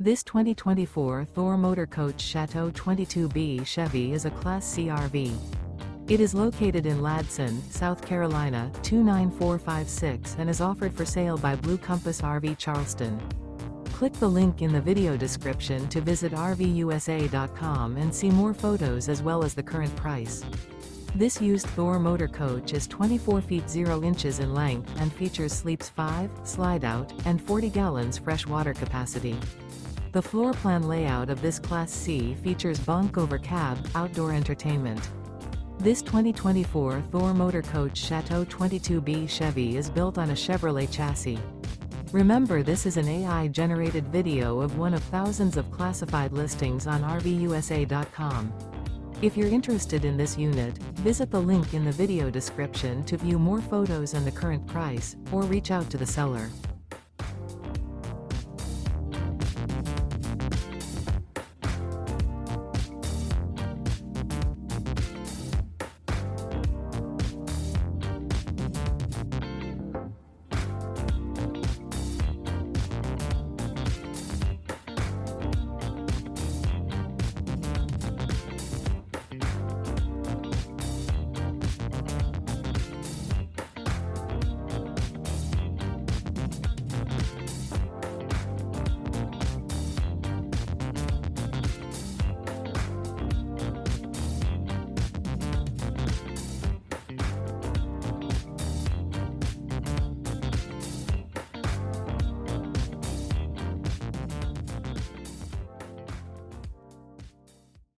This 2024 Thor Motor Coach Chateau 22B Chevy is a Class C RV. It is located in Ladson, South Carolina, 29456 and is offered for sale by Blue Compass RV Charleston. Click the link in the video description to visit RVUSA.com and see more photos as well as the current price. This used Thor Motor Coach is 24 feet 0 inches in length and features sleeps 5, slide-out, and 40 gallons fresh water capacity. The floor plan layout of this Class C features Bunk Over Cab, outdoor entertainment. This 2024 Thor Motor Coach Chateau 22B Chevy is built on a Chevrolet chassis. Remember, this is an AI-generated video of one of thousands of classified listings on RVUSA.com. If you're interested in this unit, visit the link in the video description to view more photos and the current price, or reach out to the seller.